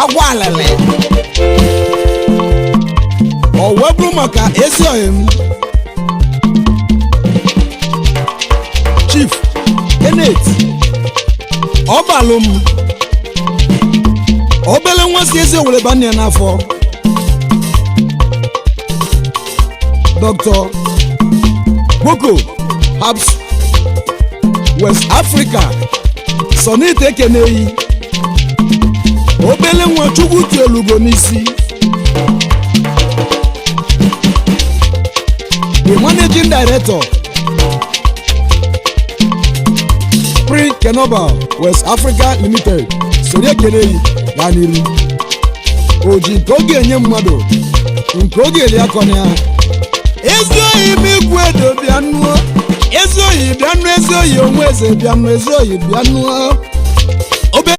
agwalele o weburu maka ezi oyim Chief Kenneth Obalum obele nwasi ezi owere banye n'afọ Dr. Boko Habs West Africa Sonite Keneyi obele nwa Chukwu Tielugo n'isi the managing director Spring Kenoba West Africa Limited Sonye Keneyi Yaniru oji nke oge enye mmadụ nke oge eli akọni ya ezi oyi mikwu edo bịa nụọ ezi oyi bịa nụ ezi oyi onwe eze bịa nụ ezi oyi bịa nụọ